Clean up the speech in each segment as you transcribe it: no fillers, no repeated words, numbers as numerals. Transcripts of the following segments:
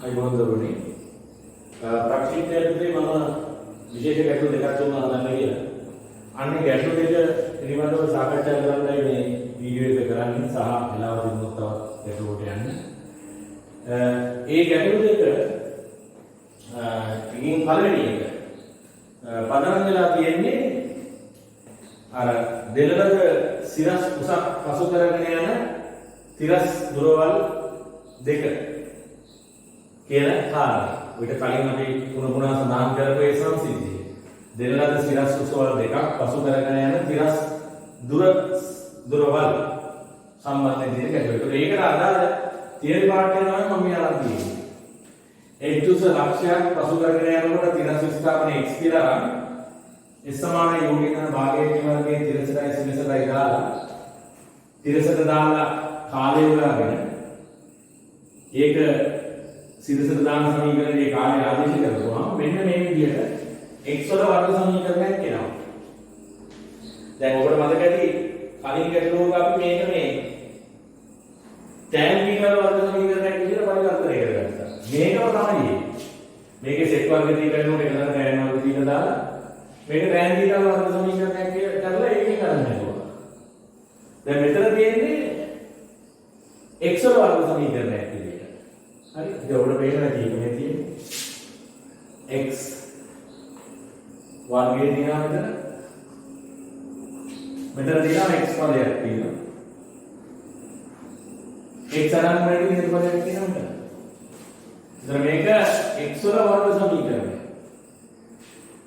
අයිබෝන්දරුනි ප්‍රක්ෂිප්තයේදී මම විශේෂ ගැටලු දෙකක් තුනක් අහන්න කියලා. අන්නේ ගැටලු දෙක පිළිබඳව සාකච්ඡා කරන්නයි මේ වීඩියෝ එක කරන්නේ සහ වෙලාව දෙන්නොත් තවත් ගැටලුවට යන්න. ඒ ගැටලු දෙක ඉතින් පළවෙනි එක පදනම් වෙලා තියෙන්නේ අර දෙලලක සිරස් උසක් පසු කරගෙන යන තිරස් දුරවල් දෙක කියලා කාරණා. ඔයිට කලින් අපි පුනපුනා සඳහන් කරපු ඒ සංසිද්ධිය. දෙලලක සිරස් උසවල් දෙකක් පසු කරගෙන යන තිරස් දුරවල් සම්බන්ධයෙන් තියෙන ගැටලුව. ඒකට අදාළ තියරි පාඩම් යනවා මම මේ අරන් තියෙන්නේ. එක්තුස ලක්ෂයක් පසු කරගෙන යනකොට තිරස් විස්ථාපන x කියලා නම් s සමාන u කියන භාගයේ වර්ගයේ තිරසටයි සිනසටයි දාලා තිරසට දාලා කාලය උලාගෙන ඒක සිරසට දාන සමීකරණයේ කාලය ආදේශ කරපුවාම මෙන්න මේ විදිහට x වල වර්ග සමීකරණයක් එනවා. දැන් ඔබට මතක ඇති කලින් ගැටලුවක අපි මේක මේ tan θ වර්ග සමීකරණයක් විදිහට පරිවර්තනය කරගත්තා. මේකම තමයි මේකේ sec වර්ග θ වෙනුවට එකතන tan වර්ග θ දාලා මේක tan θ වර්ග සමීකරණයක් කියලා කරලා ඒකේ කරන්නේ කොහොමද? දැන් මෙතන තියෙන්නේ x වල වර්ග සමීකරණයක් විදිහට. හරි. ඒක ඔබට පේනවා මේක මේ තියෙන්නේ x වර්ගයේ තියෙනවා මෙතන. මෙතන තියෙනවා x පදයක් තියෙනවා. x අනන්තයෙන් ඉදිරි පදයක් තියෙනවා මෙතන. එතන මේක x වල වර්ග සමීකරණය.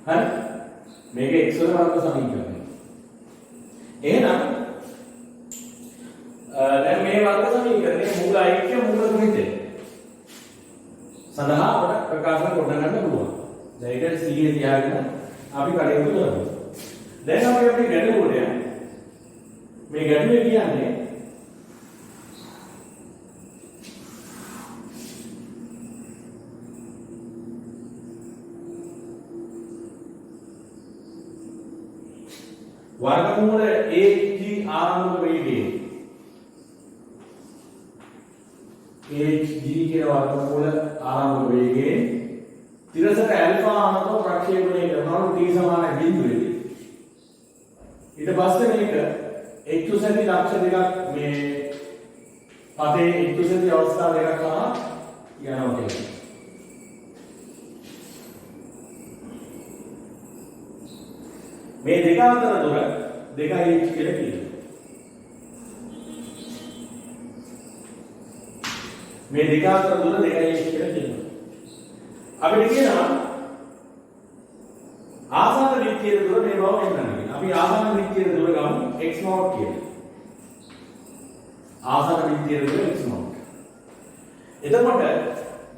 හරි. මේක x වල වර්ග සමීකරණය. එහෙනම් දැන් මේ වර්ග සමීකරණයේ මූල ඓක්‍ය මූල ගුණිතය සඳහා අපට ප්‍රකාශන කොට ගන්න පුළුවන්. දැන් ඒක C තියාගෙන අපි කටයුතු කරමු. දැන් අපි අපේ ගැටලුවට යමු. මේ ගැටලුවේ කියන්නේ वर्गमूल hg आरंभ वेगे hg के वर्गमूल आरंभ वेगे तिरसට ඇල්ෆා අනතෝ ප්‍රක්ෂේපණය කරනවා t සමාන බිඳුවේදී ඊට පස්සේ මේක එක්තුසැති ලක්ෂ දෙකක් මේ පතේ එක්තුසැති අවස්ථා දෙකක් කරා යනවා කියලා. මේ දෙක අතර දුර 2h කියලා කියනවා. මේ දෙක අතර දුර 2h කියලා කියනවා. අපිට කියනවා ආසන්න විත්තියේ දුර මේ බව වෙනන්නේ. අපි ආසන්න විත්තියේ දුර ගමු x0 කියලා. ආසන්න විත්තියේ දුර x0. එතකොට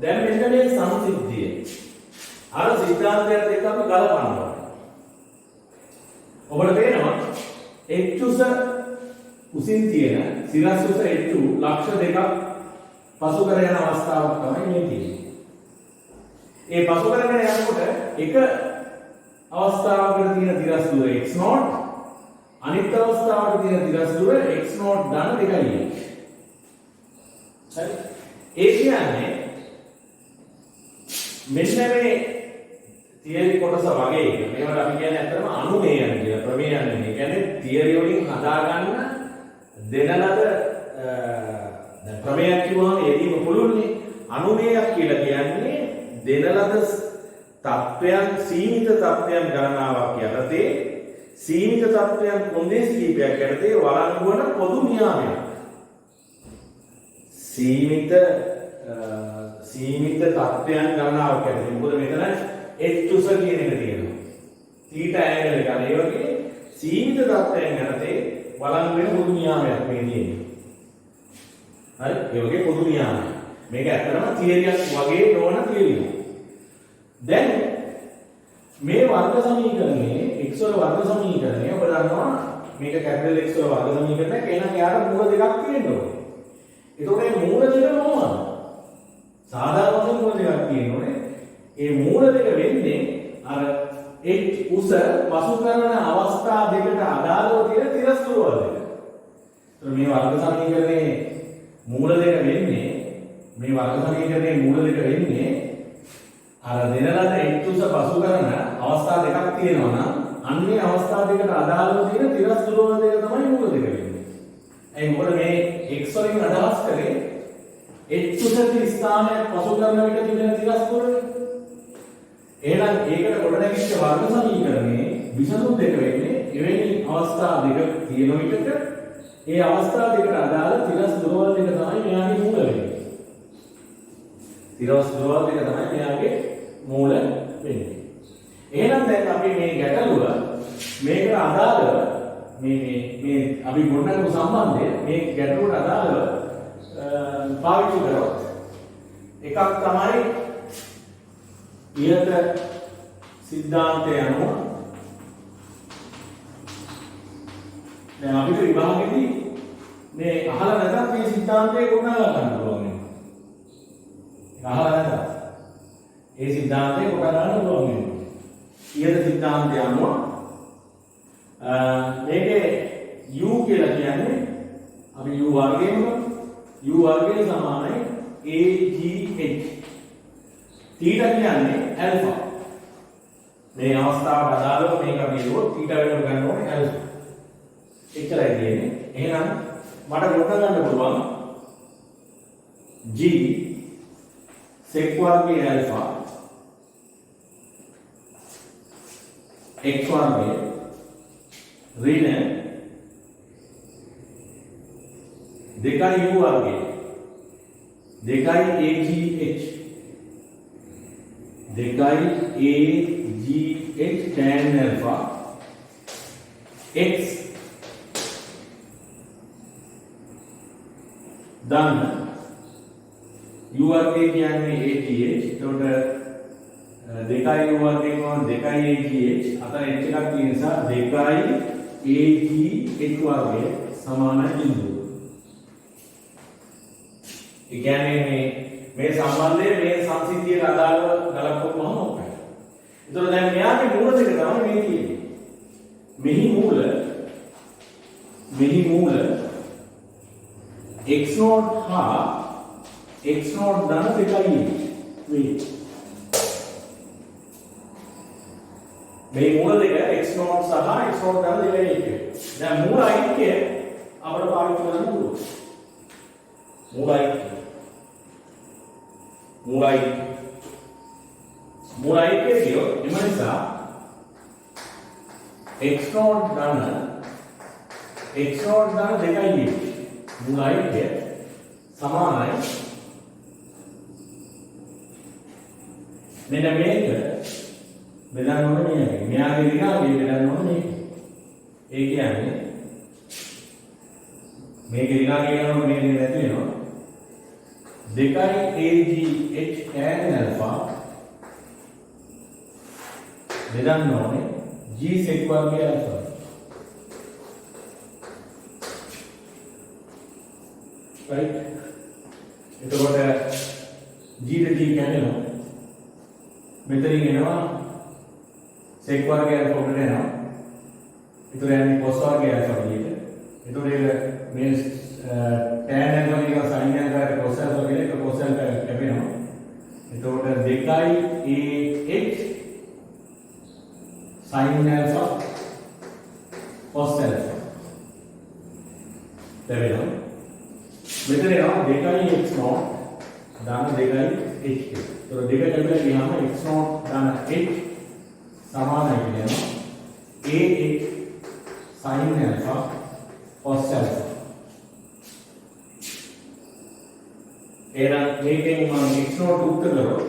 දැන් මෙන්න මේ සංසිද්ධිය අර සිද්ධාන්තයත් එක්ක අපි ගලපනවා. ඔබට පේනවා එක්තුස උසින් තියෙන සිරස් උස එක්තු ලක්ෂ දෙකක් පසු කර යන අවස්ථාවක් තමයි මේ තියෙන්නේ. ඒ පසු කරගෙන යනකොට එක අවස්ථාවකට තියෙන තිරස් දුර x0 අනිත් අවස්ථාවකට තියෙන තිරස් දුර x0 ධන 2යි. හරි. ඒ කියන්නේ මෙන්න මේ තියරි කොටස වගේ එක. මේවට අපි කියන්නේ අත්‍තරම අනුමේයන් කියලා. ප්‍රමේයන් නෙමෙයි. කියන්නේ තියරි වලින් හදාගන්න දෙන ලද දැන් ප්‍රමේයක් කිව්වම ඒදීම පුළුල්නේ. අනුමේයක් කියලා කියන්නේ දෙන ලද තත්වයන් සීමිත තත්වයන් ගණනාවක් යටතේ සීමිත තත්වයන් කොන්දේසි කීපයක් යටතේ වළංගු වන පොදු නියාමයක්. සීමිත තත්වයන් ගණනාවක් යටතේ. මොකද මෙතන එක්තුස කියන එක තියෙනවා. θ ඇඟල ගන්න. ඒ වගේ සීමිත තත්ත්වයන් යටතේ වළංගු වෙන පොදු නියාමයක් මේ තියෙන්නේ. හරි? ඒ වගේ පොදු නියාමයක්. මේක ඇත්තටම තියරියක් වගේ නොවන තියරියක්. දැන් මේ වර්ග සමීකරණයේ x වල වර්ග සමීකරණය ඔබ දන්නවා මේක කැපිටල් x වල වර්ග සමීකරණයක්. එහෙනම් එයාට මූල දෙකක් තියෙන්න ඕනේ. ඒතකොට මේ මූල දෙක මොනවද? සාධාරණ වශයෙන් මූල දෙකක් තියෙන්න ඕනේ. ඒ මූල දෙක වෙන්නේ අර h උස පසු කරන අවස්ථා දෙකට අදාළව තියෙන තිරස් දුරවල් දෙක. මේ වර්ග සමීකරණයේ මූල දෙක වෙන්නේ මේ වර්ග සමීකරණයේ මූල දෙක වෙන්නේ අර දෙන ලද එක්තුස පසු කරන අවස්ථා දෙකක් තියෙනවා නම් අන්නේ අවස්ථා දෙකට අදාළව තියෙන තිරස් දුරවල දෙක තමයි මූල දෙක වෙන්නේ. ඒ මොකද මේ x වලින් අදහස් කරේ එක්තුසක ස්ථානයක් පසු කරන විට තිබෙන තිරස් දුරනේ. එහෙනම් ඒකට ගොඩනැගිච්ච වර්ග සමීකරණයේ විසඳුම් දෙක වෙන්නේ එවැනි අවස්ථා දෙක තියෙන විටක ඒ අවස්ථා දෙකට අදාළ තිරස් දුරවල දෙක තමයි මෙයාගේ මූල වෙන්නේ. තිරස් දුරවල දෙක තමයි මෙයාගේ මූල වෙන්නේ. එහෙනම් දැන් අපි මේ ගැටලුව මේකට අදාළව මේ අපි ගොඩනගපු සම්බන්ධය මේ ගැටලුවට අදාළව පාවිච්චි කරොත් එකක් තමයි ඊට සිද්ධාන්තය අනුව දැන් අපිට විභාගෙදී මේ අහලා නැත්නම් මේ සිද්ධාන්තය ගොඩනගා ගන්න පුළුවන් වෙනවා. ඒක අහලා නැත්නම් ඒ සිද්ධාන්තය ගොඩනගා ගන්න පුළුවන් වෙනවා. ඊට සිද්ධාන්තය අනුව මේකේ u කියලා කියන්නේ අපි u වර්ගයම u වර්ගය සමානයි agh. θ කියන්නේ alpha. මේ අවස්ථාවට අදාළව මේක අපි ලියුවොත් θ වෙනම ගන්න ඕනේ alpha. එච්චරයි තියෙන්නේ. එහෙනම් මට ගොඩ ගන්න පුළුවන් g sec වර්ගයේ alpha x වර්ගයේ ඍණ 2u වර්ගයේ 2agh tan alpha x දන්න u වර්ගය කියන්නේ agh. එතකොට 2u වර්ගය කොහොමද 2agh අතන h එකක් තියෙන නිසා 2agh වර්ගය සමානයි බිඳුව. ඒ කියන්නේ මේ සම්බන්ධය මේ සංසිද්ධියට අදාළව ගලපුවම ඔක්කොයි. එතකොට දැන් මෙයාගේ මූල දෙක තමයි මේ තියෙන්නේ. මෙහි මූල x0 හා x0 ධන දෙකයි වේ. මේ මූල දෙක x0 සහ x0 ධන දෙකයි එක. දැන් මූල ඓක්‍ය අපිට පාවිච්චි කරන්න පුළුවන්. මූල ඓක්‍ය කියොත් එම නිසා x0 ධන දෙකයි මූල ඓක්‍ය සමානයි මෙන්න මේක බෙදන්න ඕනේ මෙයාගේ ඍණාගේ බෙදන්න ඕනේ ඒ කියන්නේ මේක ඍණාගේ කරනකොට මේක නැති වෙනවා 2agh tan alpha බෙදන්න ඕනේ g sec වර්ගය alpha. right එතකොට g ද g කියන්නේ මෙතනින් එනවා sec වර්ගය alpha උඩට එනවා. ඒතර යන්නේ cos වර්ගය alpha විදිහට. ඒතර මේ tan alpha එක sin alpha එක cos alpha කියලා එක cos alpha කැපෙනවා. එතකොට 2agh sin alpha cos alpha ලැබෙනවා. මෙතන එනවා 2x0 දාන 2h. ඒතකොට දෙක කැපිලා ගියාම x0 දාන h සමානයි කියනවා ah sin alpha cos alpha. එහෙනම් මේකෙන් මම x0 උත්තර කරොත්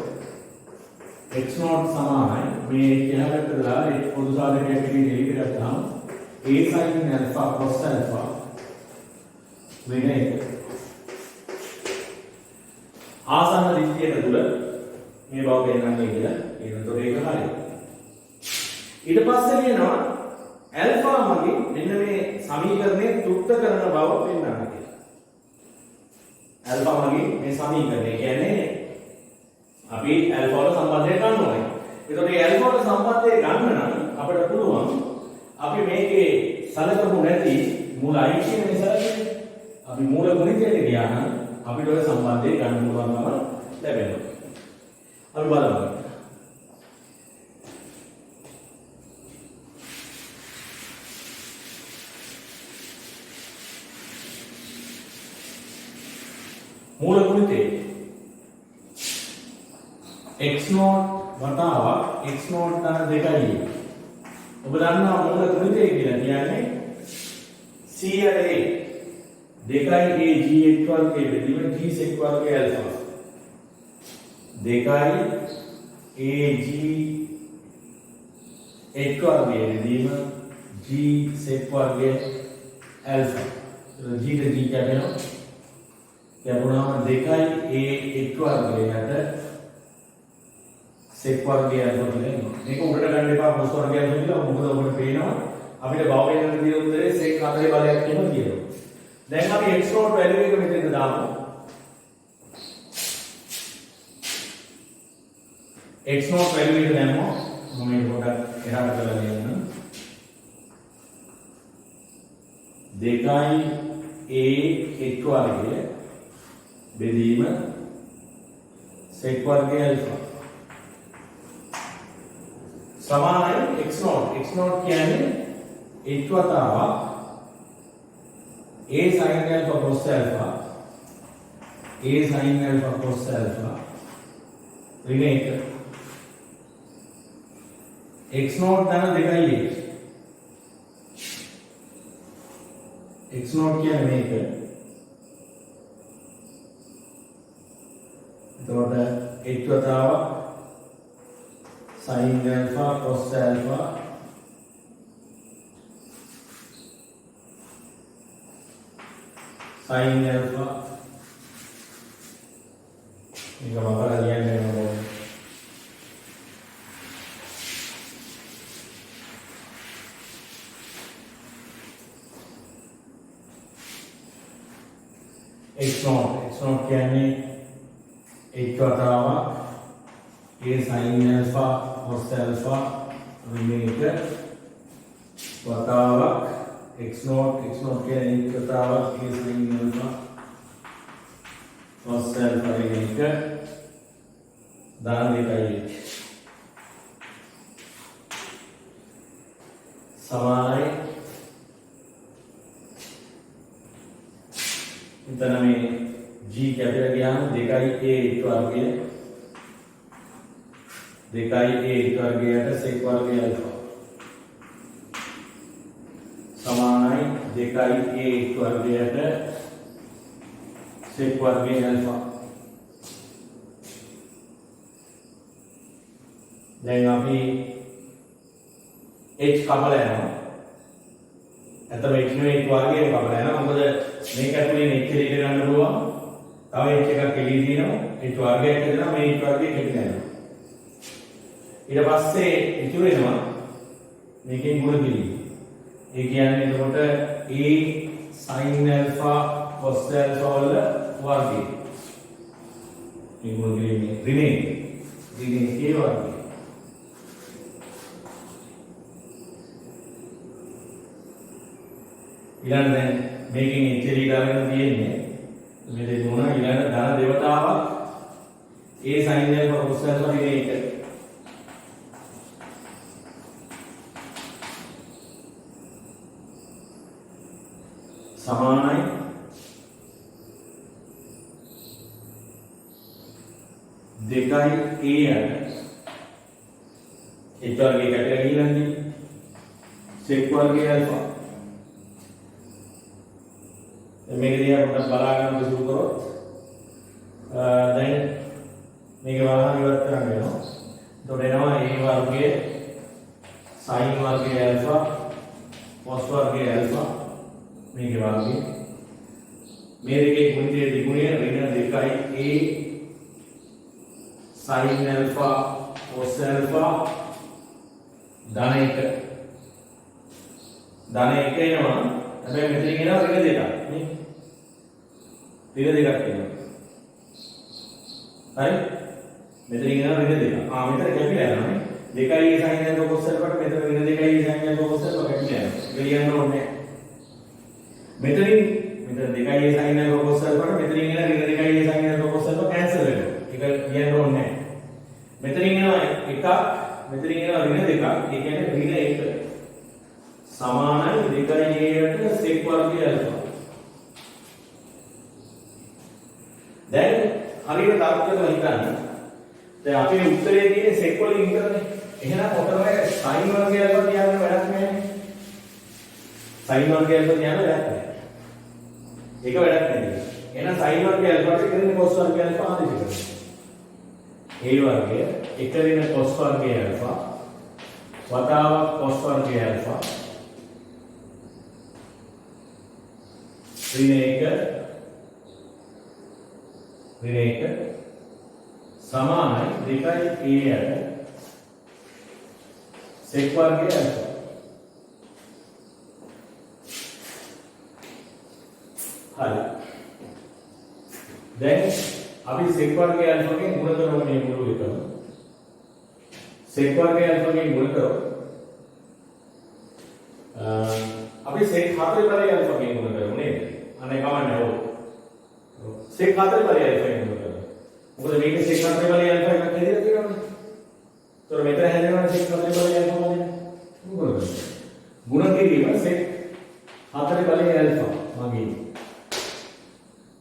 x0 සමානයි මේ කියලාකට දාලා h පොදු සාධකයක් විදිහට එලි කරගත්තාම a sin alpha cos alpha වෙන්නේ ආසන්න දිට්ඨියට තුල මේ බව පෙන්වන්නේ කියලා ඒනතොර ඒක හරියි. ඊට පස්සේ කියනවා ඇල්ෆා මගින් මෙන්න මේ සමීකරණය තෘප්ත කරන බව පෙන්වන්න කියලා. ඇල්ෆා මගින් මේ සමීකරණය කියන්නේ අපි ඇල්ෆා වල සම්බන්ධය ගන්න ඕනේ. ඒතකොට මේ ඇල්ෆා වල සම්බන්ධය ගන්න නම් අපිට පුළුවන් අපි මේකේ සලකපු නැති මූල ඓක්‍යනේ සලකන්නේ. අපි මූල ගුණිතයට ගියා නම් අපිට ඔය සම්බන්ධය ගන්න පුළුවන්කම ලැබෙනවා. අපි බලමු. මූල ගුණිතේ x0 වතාවක් x0 ධන 2යි. ඔබ දන්නවා මූල ගුණිතය කියලා කියන්නේ c a 2a g x වර්ගයේ බෙදීම g sec වර්ගයේ ඇල්ෆා 2a g x වර්ගයේ බෙදීම g sec වර්ගයේ ඇල්ෆා. g ද g කැපෙනවා. කැපුණාම 2a x වර්ගයට sec වර්ගයේ ඇල්ෆා කියලා එනවා. මේක උඩට ගන්න එපා cos වර්ගය ඇල්ෆා කියලා. මොකද ඔබට පේනවා අපිට බව වෙන දේ උත්තරේ sec 4 බලයක් කියනවා කියනවා. දැන් අපි x0 වැලියු එක මෙතෙන්ද දාමු. x0 වැලියු එක දැම්මොත් මම මේක පොඩ්ඩක් එහාට කරලා දෙන්නම්. 2a x වර්ගය බෙදීම sec වර්ගය ඇල්ෆා සමානයි x0. x0 කියන්නේ h වතාවක් a sin alpha cos alpha a sin alpha cos alpha ऋण 1 x0 ධන 2යි x0 කියන්නේ මේක. එතකොට h වතාවක් sin alpha cos alpha sin alpha මේක මම කියන්නේ මොකද x0 කියන්නේ h වතාවක් a sin alpha cos alpha ऋण 1 වතාවක් x0 කියන්නේ h වතාවක් a sin alpha cos alpha ऋण 1 ධන 2යි සමානයි. එතන මේ g කැපිලා ගියාම 2a h වර්ගය 2a h වර්ගයට sec වර්ගය alpha සමානයි 2a h වර්ගයට sec වර්ගය alpha. දැන් අපි h කපලා යනවා. එතකොට h නෙවෙයි h වර්ගයම කපලා යනවා. මොකද මේක ඇතුලේ h එක ගන්න පුළුවන්. තව h එකක් එළිය තියෙනවා. h වර්ගයක් හදනවා. මේ h වර්ගය කැපිලා යනවා. ඊට පස්සේ ඉතුරු වෙනවා මේකෙන් ගුණ කිරීම. ඒ කියන්නේ එතකොට a sin alpha cos alpha වල වර්ගය. මේ ගුණ කිරීමේ ඍණ a වර්ගය. ඊළඟ දැන් මේකෙන් ඉතිරි ගන්න තියෙන්නේ මේ දුන ඊළඟ ධන දේවතාවක් a sin alpha cos alpha ඍණ 1 සමානයි 2a යට h වර්ගය කැපිලා ගිහින් sec වර්ගය alpha මේක දිහා පොඩ්ඩක් බලා ගන්න සුළු කරොත් දැන් මේක වහන ඉවත් කරන්න වෙනවා. එතකොට එනවා a වර්ගයේ sin වර්ගය alpha cos වර්ගය alpha මේකේ වර්ගය මේ දෙකේ ගුණිතයේ දෙගුණය ඍණ 2a sin alpha cos alpha ධන 1 එනවා. හැබැයි මෙතන එනවා ඍණ 2ක් නේ. ඍණ 2ක් එනවා. හරි? මෙතන එනවා ඍණ 2ක්. මෙතන කැපිලා යනවා නේ. 2a sin alpha cos alpha ට මෙතන ඍණ 2a sin alpha cos alpha කැපිලා යනවා. ලියන්න ඕනේ. මෙතන 2a sin alpha cos alpha ට මෙතන එන ඍණ 2a ඕනේ නැහැ. මෙතනින් එනවා එකක්, මෙතනින් එනවා ඍණ දෙකක්. ඒ කියන්නේ ඍණ 1 සමානයි 2a ට sec වර්ගය alpha. දැන් හරියට තාක් කරලා හිතන්න. දැන් අපේ උත්තරේ තියෙන්නේ sec වලින් විතරනේ. එහෙනම් ඔතන sin වර්ගය alpha කියන්න වැඩක් නැහැ. sin වර්ගය alpha කියන්න වැඩක් නැහැ. ඒක වැඩක් නැහැ. එහෙනම් sin වර්ගය alpha ට ඉතින් cos වර්ගය alpha ආදේශ කරනවා. a වර්ගය 1 ඍණ cos වර්ගය alpha වතාවක් cos වර්ගය alpha ඍණ 1 සමානයි 2a යට sec වර්ගය alpha. හරි. දැන් අපි sec වර්ගය alpha ගෙන් ගුණ කරමු මේ මුළු එකම. sec වර්ගය alpha ගෙන් ගුණ කරමු. අපි sec 4 බලය alpha ගෙන් ගුණ කරමු නේද? අනේ කමන්නේ ඕක. sec 4 බලය alpha ගෙන් ගුණ කරමු. මොකද මේක sec 4 බලය alpha එකක් හැදිලා තියෙනවනේ. ඒතර මෙතන හැදෙනවා sec 4 බලය alpha වලින්. මොකද? ගුණ කිරීම sec 4 බලය alpha මගේ.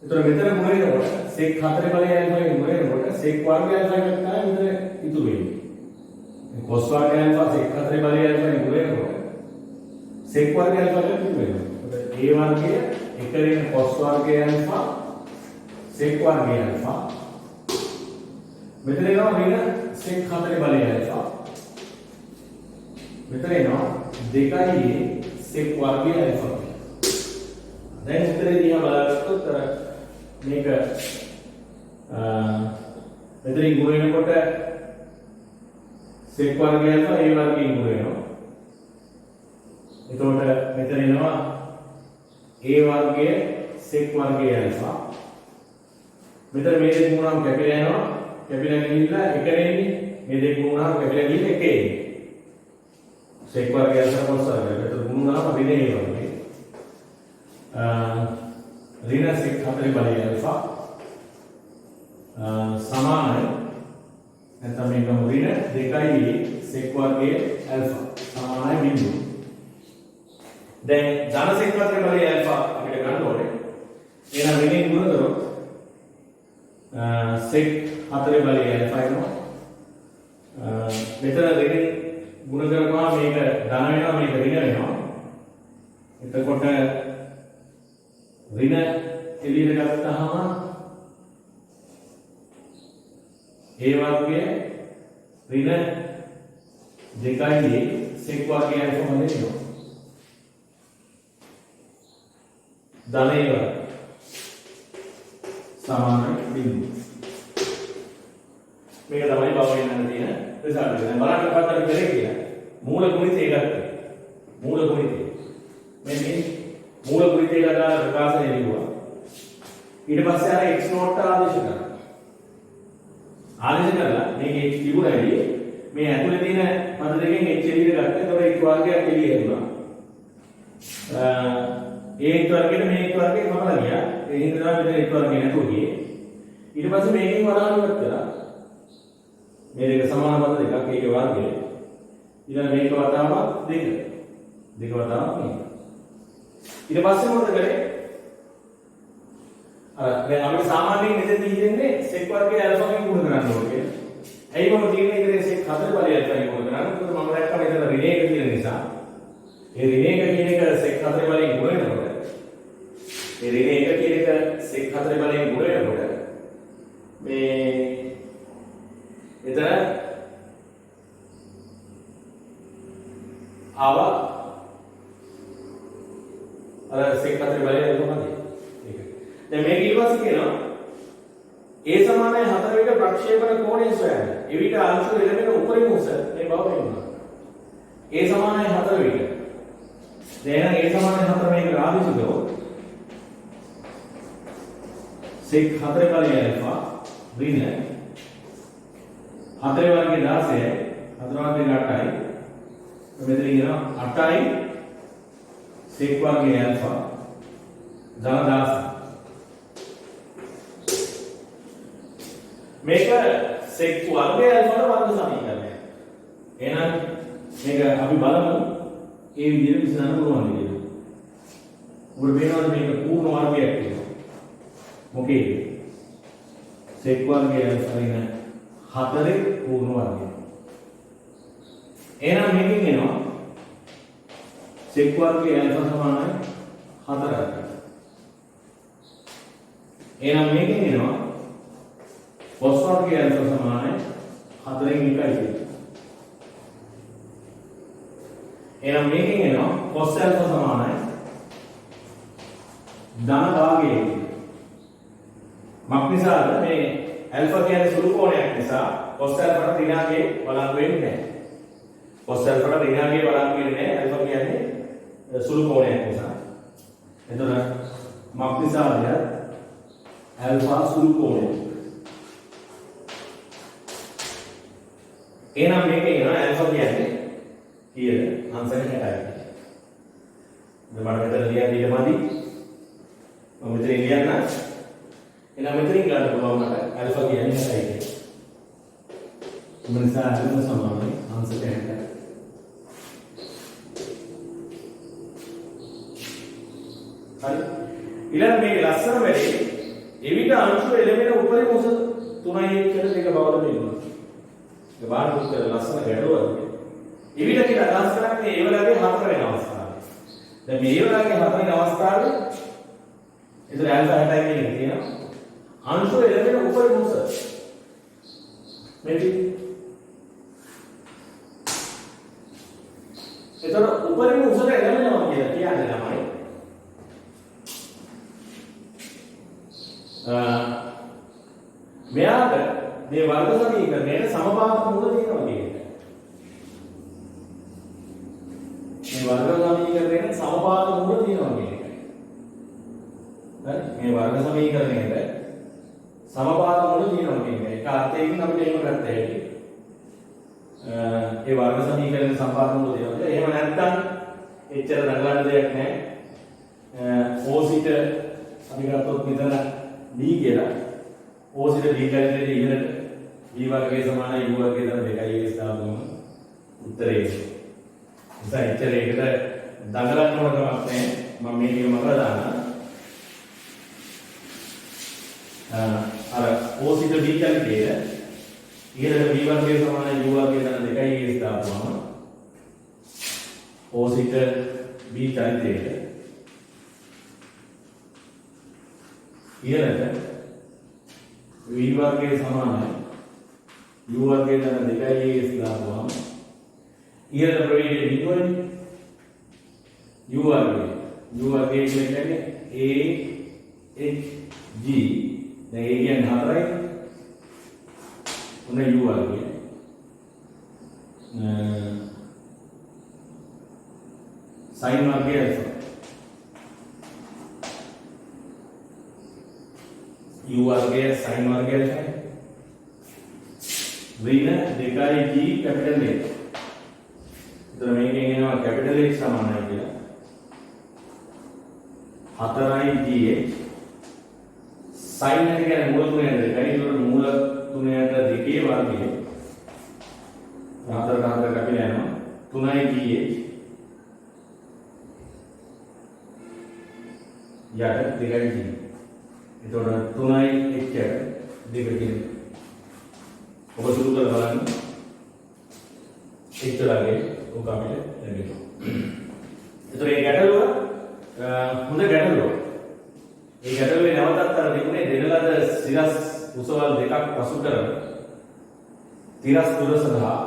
ඒතර මෙතන ගුණ වෙනකොට sec 4 බලය alpha ගෙන් ගුණ වෙනකොට sec වර්ගය alpha එකක් තමයි මෙතන ඉතුරු වෙන්නේ. cos වර්ගය alpha sec 4 බලය alpha ගෙන් ගුණ වෙනකොට sec වර්ගය alpha එකක් ඉතුරු වෙනවා. ඒතර a වර්ගය 1 ඍණ cos වර්ගය alpha sec වර්ගය alpha මෙතන එනවා ඍණ sec 4 බලය alpha මෙතන එනවා 2a sec වර්ගය alpha. දැන් උත්තරේ දිහා බලද්දී මේක මෙතනින් ගුණ වෙනකොට sec වර්ගය alpha a වර්ගයෙන් ගුණ වෙනවා. එතකොට මෙතන එනවා a වර්ගය sec වර්ගය alpha. මෙතන මේ දෙක ගුණාම කැපිලා යනවා. කැපිලා ගිහිල්ලා එක නෙන්නේ. මේ දෙක ගුණාම කැපිලා ගිහිල්ලා එකේ එන්නේ. sec වර්ගය alpha cos වර්ගය. එතකොට ගුණාම ඍණ a වර්ගය. ऋण sec 4 බලය alpha සමානයි නැත්නම් මේකම ඍණ 2a sec වර්ගය alpha සමානයි බිඳුව. දැන් ධන sec 4 බලය alpha අපිට ගන්න ඕනේ. එහෙනම් ඍණෙන් ගුණ කරොත් sec 4 බලය alpha එනවා. මෙතන ඍණෙන් ගුණ කරපුවා මේක ධන වෙනවා මේක ඍණ වෙනවා. එතකොට ऋण එළියට ගත්තාම a වර්ගය ऋण 2a sec වර්ගය alpha වලේනවා. ධන a වර්ගය සමානයි බිඳුව. මේක තමයි බව වෙනන්න තියෙන රිසල්ට් එක. දැන් බලන්න මොකක්ද අපි කරේ කියලා. මූල ගුණිතය ගත්තා. මූල ගුණිතය. මේ මූල ගුණිතය ගන්න ප්‍රකාශනය ලියුවා. ඊට පස්සේ අර x නෝට් ආදේශ කරනවා. ආදේශ කරලා මේකේ x තිබුණාදී මේ ඇතුලේ තියෙන පද දෙකෙන් h එළියට ගත්තා. ඒතකොට x වර්ගයක් එළිය එනවා. a x වර්ගයට මේ x වර්ගය කමලා ගියා. ඒ හින්දා තමයි මෙතන x වර්ගය නැතුව ගියේ. ඊට පස්සේ මේකෙන් වරහන් ඉවත් කළා. මේ දෙක සමාන පද දෙකක් ඒකේ වර්ගය. ඊළඟ මේක වතාවක් දෙක. දෙක වතාවක් මේක. ඊට පස්සේ මොකද කරේ? අර දැන් අපිට සාමාන්‍යයෙන් මෙතෙන්දී හිතෙන්නේ sec වර්ගය alpha ගෙන් ගුණ කරන්න ඕනේ. ඇයි මම තීරණය කරේ sec 4 බලය alpha ගෙන් ගුණ කරන්න? මොකද මම දැක්කා මෙතන ඍණ 1 කියන නිසා. ඒ ඍණ 1 කියන එක sec 4 බලයෙන් ගුණ වෙනකොට මේ ඍණ 1 කියන එක sec 4 බලයෙන් ගුණ වෙනකොට මේ එතන ආවා අර sec 4 බලය alpha මතයි. ඒක. දැන් මේක ඊට පස්සේ කියනවා a සමානයි 4 විට ප්‍රක්ෂේපණ කෝණය සොයන්න. එවිට අංශු එළවෙන උපරිම උස මේ බව වෙනවා. a සමානයි 4 විට. දැන් a සමානයි 4 මේක ආදිශ කරොත් sec 4 බලය alpha ඍණ 4 වර්ගය 16යි 4 වර්ගය 8යි. මෙතන කියනවා 8යි sec වර්ගය alpha ධන 16. මේක sec වර්ගය අල්ෆාට වර්ග සමීකරණය. එහෙනම් මේක අපි බලමු ඒ විදිහට විසඳන්න පුළුවන් කියලා. උඹට පේනවද මේක පූර්ණ වර්ගයක් කියලා? මොකේද? sec වර්ගය අල්ෆා 4 පූර්ණ වර්ගය. එහෙනම් මේකෙන් එනවා sec වර්ගය අල්ෆා සමානයි 4ක්. එහෙනම් මේකෙන් එනවා cos වර්ගය අල්ෆා සමානයි 4න් 1යි කියලා. එහෙනම් මේකෙන් එනවා cos alpha සමානයි ධන භාගය. මක් නිසාද මේ alpha කියන්නේ සුළු කෝණයක් නිසා cos alpha ට ඍණාංගයේ වළංගු වෙන්නේ නැහැ. cos alpha ට ඍණාංගයේ වළංගු වෙන්නේ නැහැ. alpha කියන්නේ සුළු කෝණයක් නිසා. එතකොට මක් නිසාද alpha සුළු කෝණය. එහෙනම් මේකේ එනවා alpha කියන්නේ කීයද? අංශක 60යි. දැන් මට මෙතන ලියන්න ඉඩ මදි. මම මෙතන ලියන්න. එහෙනම් මෙතනින් ගන්න පුළුවන් මට අල්ෆා කියන්නේ 60යි කියලා. ඒ නිසා අල්ෆා සමානයි අංශක 60යි. හරි. ඊළඟ මේ ලස්සන වැඩේ එවිට අංශු එළවෙන උපරිම උස 3යි කියලා දෙක බවද වෙනවා. ඒ බාහිර උත්තර ලස්සන ගැටලුවක්. එවිට කියලා අදහස් කරන්නේ ඒ වලගේ 4 වෙන අවස්ථාව. දැන් මේ වලගේ 4 වෙන අවස්ථාවේ ඒතර ඇල්ෆා 60යි කියන්නේ තියෙනවා. අංශු එළවෙන උපරිම උස. මේක. ඒතර උපරිම උසට එළවෙනවා කියලා කියන්නේ ළමයි. මෙයාට මේ වර්ග සමීකරණයට සමපාත මූල තියෙනවා කියන්නේ. මේ වර්ග සමීකරණයට සමපාත මූල තියෙනවා කියන්නේ. හරි? මේ වර්ග සමීකරණයට සමපාත මූල තියෙනවා කියන්නේ. ඒක අර්ථයෙන් අපිට එහෙම ගත්ත හැටි. ඒ වර්ග සමීකරණයේ සමපාත මූල තියෙනවා. එහෙම නැත්නම් එච්චර දඟලන්න දෙයක් නැහැ. ඕසිට අපි ගත්තොත් මෙතන b කියලා ඕසිට b කැලේ ඉහළට b වර්ගයේ සමානයි u වර්ගයේ දන දෙකයි ඒ ස්ථාපනම උත්තරේ. නිසා එච්චර ඒකට දඟලන්න ඕන කමක් නැහැ. මම මේක මතක දාන්න. අර ඕසිට b කැලේ ඉහළට b වර්ගයේ සමානයි u වර්ගයේ දන දෙකයි ඒ ස්ථාපනම ඕසිට b කැලේ ඉහළට v වර්ගයේ සමානයි u වර්ගයේ දන දෙකයි ඒ දාපුවාම ඉහළට ප්‍රවේගය බිඳුවනේ u වර්ගයේ කියන්නේ a h g දැන් a කියන්නේ 4යි උන u වර්ගය sin වර්ගය alpha u वर्गය sin वर्गය છે ऋण 2g कैपिटल H इधर මේකෙන් එනවා कैपिटल H සමානයි කියලා 4යි gh sin එක කියන්නේ මූල තුනේ නේද ඒකයි ඒතර මූල තුනේ යට දෙකේ වර්ගය 4 කපිලා යනවා 3යි gh යට 2යි g එතකොට 3යි h දෙක තියෙනවා. ඔබ සුදු කරලා බලන්න. එච්චරගේ ඔක අපිට ලැබෙනවා. එතකොට මේ ගැටලුව හොඳ ගැටලුවක්. මේ ගැටලුවේ නැවතත් අර තිබුණේ දෙනලද සිරස් උසවල් දෙකක් පසු කරන තිරස් දුර සඳහා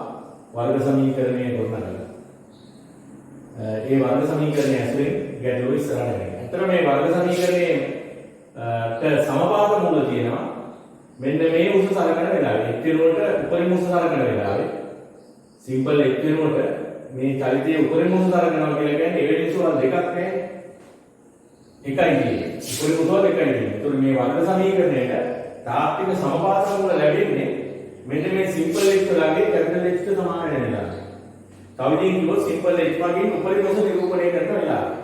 වර්ග සමීකරණය ගොඩනගලා. ඒ වර්ග සමීකරණය ඇසුරින් ගැටලුව ඉස්සරහට යනවා. එතකොට මේ වර්ග සමීකරණයේ සමපාත මූල තියෙනවා මෙන්න මේ උස සලකන වෙලාවේ x වෙනුවට උපරිම උස සලකන වෙලාවේ සිම්පල් x වෙනුවට මේ චලිතයේ උපරිම උස සලකනවා කියලා කියන්නේ ඒ විදිහට දෙකක් නේ එකයි කියන්නේ උපරිම උස දෙකයි කියන්නේ. ඒතකොට මේ වර්ග සමීකරණයට තාත්වික සමපාත මූල ලැබෙන්නේ මෙන්න මේ සිම්පල් x වලගේ කැපිටල් x ට සමාන වෙන වෙලාවේ. තව ඉතින් කිව්වොත් සිම්පල් x වගේ උපරිම උස නිරූපණය කරන වෙලාවේ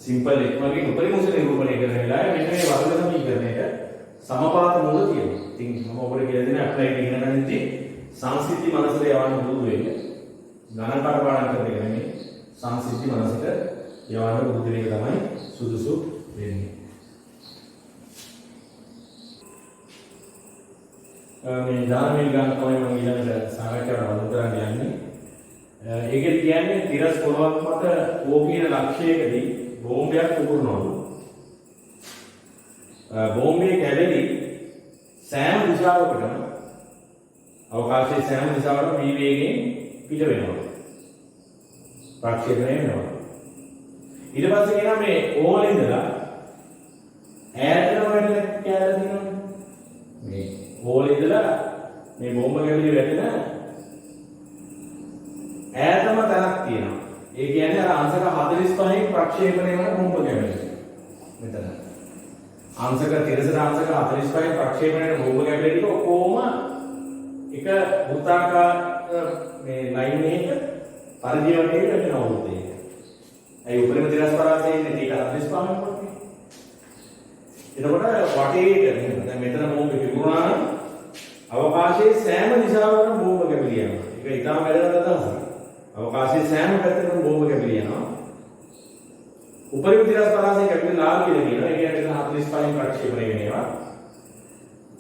සිම්පල් x වගේ උපරිම උස නිරූපණය කරන වෙලාවේ මෙන්න මේ වර්ග සමීකරණයට සමපාත මූල තියෙනවා. ඉතින් මම ඔබට කියලා දෙන ඇප්ලයි ඉගෙන ගන්නදී සංසිද්ධි මනසට යවන්න බුදු වෙන්නේ. ගණන් කටපාඩම් කරන එක නෙමෙයි. සංසිද්ධි මනසට යවන්න බුදු වෙන එක තමයි සුදුසු වෙන්නේ. මේ ධාර්මික ගණන් තමයි මම ඊළඟට සාකච්ඡාවට වලු කරන්න යන්නේ. ඒකෙත් කියන්නේ තිරස් පොළොවක් මත ඕ කියන ලක්ෂයකදී බෝම්බයක් උගුරනවලු. බෝම්බේ කැඩෙලි සෑම දිශාවකටම අවකාශයේ සෑම දිශාවකටම වී වේගයෙන් පිට වෙනවා. ප්‍රක්ෂේපණය වෙනවා. ඊට පස්සේ කියනවා මේ ඕල ඉඳලා ඈතට වැටෙන කැලේ තියෙනවා. මේ ඕල ඉඳලා මේ බෝම්බ කැඩලි වැටෙන ඈතම තැනක් තියෙනවා. ඒ කියන්නේ අර අංශක 45න් ප්‍රක්ෂේපණය වෙන බෝම්බ කැඩලි. මෙතන. අංශක තිරසට අංශක 45න් ප්‍රක්ෂේපණය වෙන බෝම්බ කැඩලි ටික ඔක්කොම එක වෘත්තාකාර මේ ලයින් එකක පරිධිය වටේ වැටෙනවා වෘත්තයක. ඒ උපරිම තිරස් පරාසයේ ඉන්නේ ඒක 45ක් වගේ. එතකොට වටේට දැන් මෙතන බෝම්බ විකුණා නම් අවකාශයේ සෑම දිශාවකටම බෝම්බ කැපිලි යනවා. ඒක ඊටම වැදගත් අදහසක්. අවකාශයේ සෑම පැත්තකටම බෝම්බ කැපිලි යනවා. උපරිම තිරස් පරාසයේ කැපිලි ලාභ කියලා කියනවා. ඒ කියන්නේ 45න් ප්‍රක්ෂේපණය වෙනවා.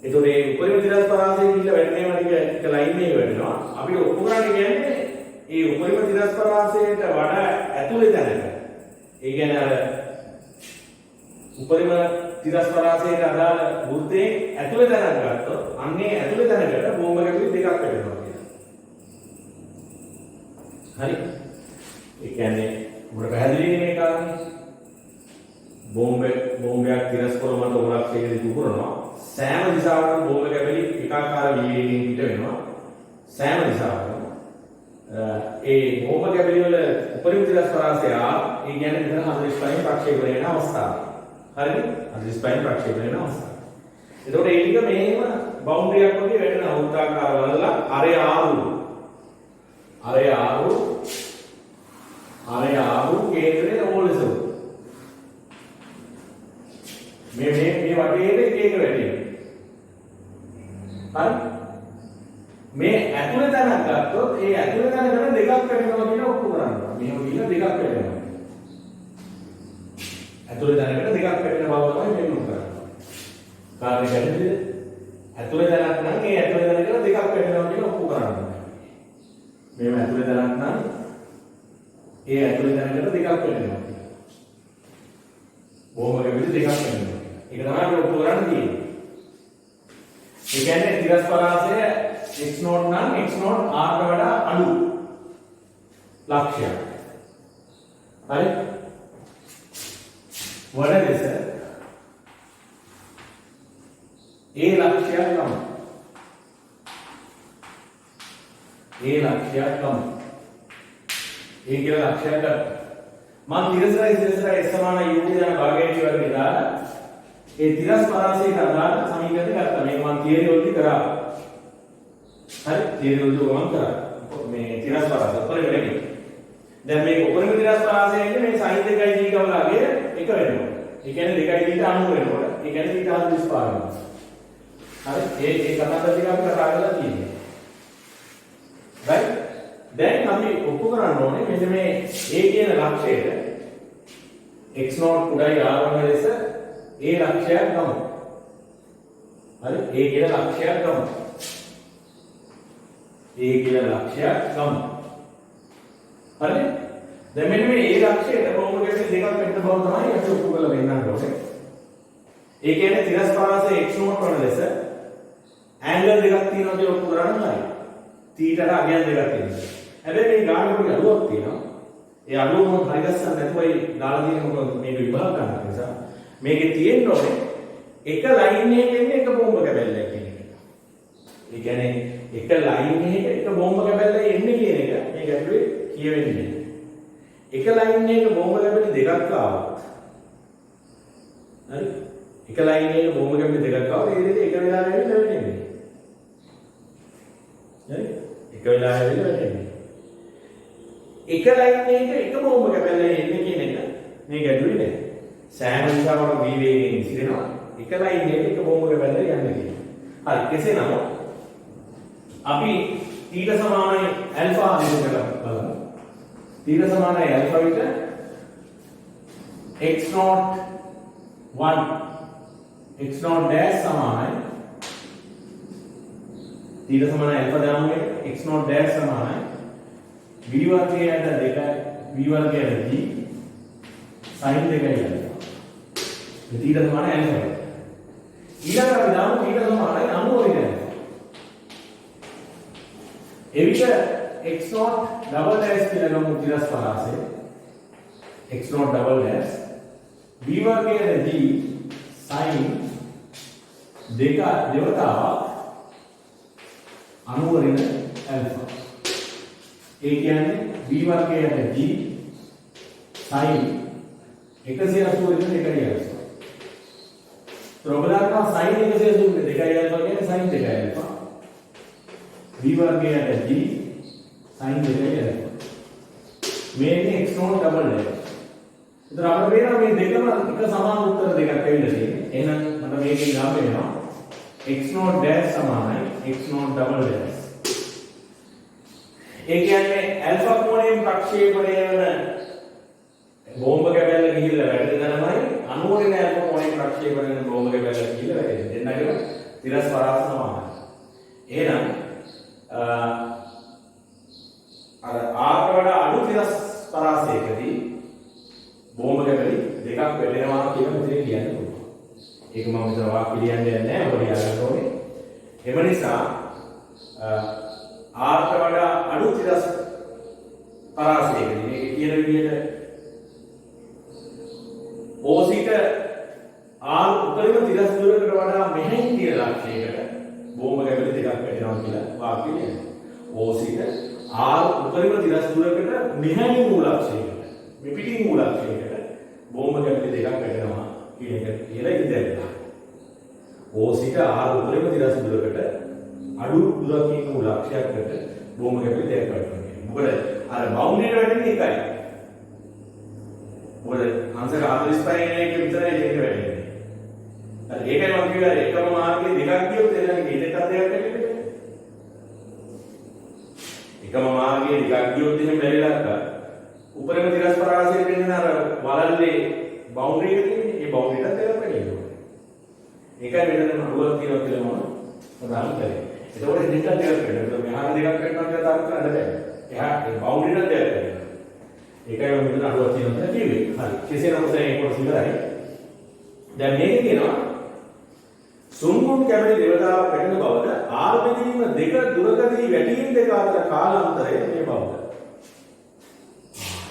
එතකොට මේ උපරිම තිරස් පරාසයේ කිල්ල වැටෙනවා ටික එක ලයින් එකේ වැටෙනවා. අපිට ඔප්පු කරන්න කියන්නේ මේ උපරිම තිරස් පරාසයට වඩා ඇතුලේ තැනක. ඒ කියන්නේ අර උපරිම තිරස් පරාසයට අදාළ වෘත්තයේ ඇතුලේ තැනක් ගත්තොත් අන්නේ ඇතුලේ තැනකට බෝම්බ කැපිලි දෙකක් වැටෙනවා කියලා. හරි. ඒ කියන්නේ උඹට පැහැදිලි මේ කාරණේ. බෝම්බයක් තිරස් පොළොව මත ඕලක්ෂයකදී පුපුරනවා. සෑම දිශාවකටම බෝම්බ කැපිලි එකාකාර වේගයෙන් පිට වෙනවා. සෑම දිශාවකටම ඒ බෝම්බ කැපිලි වල උපරිම තිරස් පරාසය ඒ කියන්නේ මෙතන 45න් ප්‍රක්ෂේපණය වෙන අවස්ථාව. හරිද? 45න් ප්‍රක්ෂේපණය වෙන අවස්ථාව. එතකොට ඒ ටික මෙහෙම බවුන්ඩරියක් වගේ වැටෙන වෘත්තාකාර වල අරය ආරු කේන්ද්‍රයේ ඕලසු මේ වටේට එක වැටෙනවා. හරි? මේ ඇතුළේ තැනක් ගත්තොත් ඒ ඇතුළේ තැනකට දෙකක් වැටෙනවා කියලා ඔප්පු කරනවා. මෙහෙම ගිහින් දෙකක් වැටෙනවා. ඇතුළේ තැනකට දෙකක් වැටෙන බව තමයි මෙන්න කරන්නේ. කාර්යය ගැටෙන්නේ ඇතුළේ තැනක් නම් ඒ ඇතුළේ තැනකට දෙකක් වැටෙනවා කියලා ඔප්පු කරනවා. මේව ඇතුළේ තැනක් නම් ඒ ඇතුළේ තැනකට දෙකක් වැටෙනවා. බෝම්බ කැපිලි දෙකක් වැටෙනවා. ඒක තමයි අපිට ඔප්පු කරන්න තියෙන්නේ. ඒ කියන්නේ තිරස් පරාසය x0 නම් x0 r ට වඩා අඩු ලක්ෂයක්. හරි? what is this? a ලක්ෂයක් ගමු. a ලක්ෂයක් ගමු. a කියලා ලක්ෂයක් ගමු. මම තිරසයි සමාන u යන භාගයට වර්ගය දාලා ඒ තිරස් පරාසයට අදාළ සමීකරණය ගත්තා. මේක මම තියරි වලදී කරා. හරි? තියරි වලදී ගමන් කරා. මේ තිරස් පරාසය උපරිම වෙන්නේ. දැන් මේක උපරිම තිරස් පරාසය ඉන්නේ මේ sin 2යි g ගවලාගේ එක වෙනවා. ඒ කියන්නේ 2යි g 90 වෙනකොට. ඒ කියන්නේ 45 වෙනවා. හරි? ඒ කතාව ටික අපි කතා කරලා තියෙනවා. right? දැන් අපි ඔප්පු කරන්න ඕනේ මෙන්න මේ a කියන ලක්ෂයට x0 උඩයි r1 ලෙස a ලක්ෂයක් ගමු. හරි? a කියන ලක්ෂයක් ගමු. a කියන ලක්ෂයක් ගමු. හරි? දැන් මෙන්න මේ a ලක්ෂයට බෝම්බ කැපිලි දෙකක් වෙන්න බව තමයි අපි ඔප්පු කරලා වෙන්නන්න ඕනේ. ඒ කියන්නේ තිරස් පරාසය x0 වන ලෙස ඇන්ගල් දෙකක් තියෙනවා කියලා ඔප්පු කරන්න හරි. θ ට අගයන් දෙකක් තියෙනවා. හැබැයි මේ ගානේ පොඩි අඩුවක් තියෙනවා. ඒ අඩුව මොකද හරිගස්සන්න නැතුවයි දාලා තියෙන්නේ මොකද මේක විභාග කරන්න නිසා. මේකේ තියෙන්න ඕනේ එක ලයින් එකකින් එක බෝම්බ කැබැල්ලක් කියන එක. ඒ කියන්නේ එක ලයින් එකක එක බෝම්බ කැබැල්ලක් එන්නේ කියන එක මේ ගැටලුවේ කියවෙන්නේ. එක ලයින් එකක බෝම්බ කැබැලි දෙකක් ආවොත් හරි? එක ලයින් එකක බෝම්බ කැබැලි දෙකක් ආවොත් ඒ දෙක එක වෙලාවෙ වැටෙන්නේ. හරි? එක වෙලාවෙ වැටෙන්නේ. එක ලයින් එකක එක බෝම්බ කැබැල්ලක් එන්නේ කියන එක මේ ගැටලුවේ නෑ. සෑම දිශාවකටම v වේගයෙන් විසිරෙනවා. එක ලයින් එකක බෝම්බක බැලලා යන්නේ කියලා. හරි කෙසේ නමුත් අපි ඊට සමානයි ඇල්ෆා දෙක කරලා බලමු. ඊට සමානයි ඇල්ෆා විට x0 1 x0 dash සමානයි ඊට සමානයි ඇල්ෆා දාමුවේ x0 dash සමානයි v වර්ගයට 2 v වර්ගයට g sin 2යි ඇල්ෆා. ඊට සමානයි ඇල්ෆා. ඊළඟට අපි දාමු ඊට සමානයි 90 වෙන ඇල්ෆා. එවිට x0 double dash කියලා ගමු තිරස් පරාසය x0 double dash v වර්ගයේ g sin දෙවතාවක් 90 වෙන ඇල්ෆා. ඒ කියන්නේ v වර්ගයේ g sin 180 වෙන 2යි ඇල්ෆා. ප්‍රබලතාව sin 180 වෙන 2යි ඇල්ෆා කියන්නේ sin 2යි ඇල්ෆා. v වර්ගයට g sin 2යි ඇල්ෆා. මේකේ x0 double dash. ඒතර අපිට පේනවා මේ දෙකම එක සමාන උත්තර දෙකක් ඇවිල්ලා තියෙන්නේ. එහෙනම් මට මේකෙන් ගන්න වෙනවා x0 dash සමානයි x0 double dash. ඒ කියන්නේ ඇල්ෆා කෝණයෙන් ප්‍රක්ෂේපණය වෙන බෝම්බ කැබැල්ල ගිහිල්ලා වැටෙන ධනමයි 90 වෙන ඇල්ෆා කෝණයෙන් ප්‍රක්ෂේපණය වෙන බෝම්බ කැබැල්ල ගිහිල්ලා වැටෙන්නේ. දෙන්නගේම තිරස් පරාස සමානයි. එහෙනම් අර ආට වඩා අඩු තිරස් පරාසයකදී බෝම්බ කැබලි දෙකක් වැටෙනවා කියලා මෙතන කියන්න පුළුවන්. ඒක මම මෙතන වාක්‍ය ලියන්නේ නැහැ. ඔබ ලියන්න ඕනේ. එම නිසා ආට වඩා අඩු තිරස් පරාසයකදී මේක කියන විදිහට ඕසිට ආර් උපරිම තිරස් දුරකට වඩා මෙහෙන් තියෙන ලක්ෂයකට බෝම්බ කැබලි දෙකක් වැටෙනවා කියලා වාක්‍ය ලියනවා. ඕසිට ආර් උපරිම තිරස් දුරකට මෙහෙන් මූලක්ෂයකට මෙපිටින් මූලක්ෂයකට බෝම්බ කැබලි දෙකක් වැටෙනවා කියන එක කියලා ඉඳලා. ඕසිට ආර් උපරිම තිරස් දුරකට අඩු දුරකින් මූලක්ෂයකට බෝම්බ කැබලි දෙකක් වැටෙනවා. මොකද අර බවුන්ඩරියට වැටෙන්නේ එකයි. මොකද අංශක 45 න එක විතරයි දෙක වැටෙන්නේ. හරි ඒකයි මම කිව්වා එකම මාර්ගයේ දෙකක් ගියොත් එතන දෙකක් වැටෙන්නේ. එකම මාර්ගයේ දෙකක් ගියොත් එහෙම බැරිලා උපරිම තිරස් පරාසය වෙන්නේ අර වලල්ලේ බවුන්ඩරි එක තියෙන්නේ. ඒ බවුන්ඩරියට දෙකක් වැටෙනවා. ඒකයි මෙතන අඩුවක් තියෙනවා කියලා මම ප්‍රදාන කරේ. ඒකෝට දෙකක් වැටෙනවා. මෙහාට දෙකක් වැටෙනවා කියලා තාම කරන්න බෑ. එහා ඒ බවුන්ඩරියට දෙකක් වැටෙනවා. ඒකයි මම මෙතන අඩුවක් තියෙනවා කියලා කිව්වේ. හරි. කෙසේ නමුත් ඒක කොටස ඉවරයි. දැන් මේකේ කියනවා සුන්ගුන් කැබලි දෙවතාවක් වැටෙන බවද ආර් බෙදීම දෙක දුරකදී වැටීම් දෙක අතර කාලාන්තරය මේ බවද.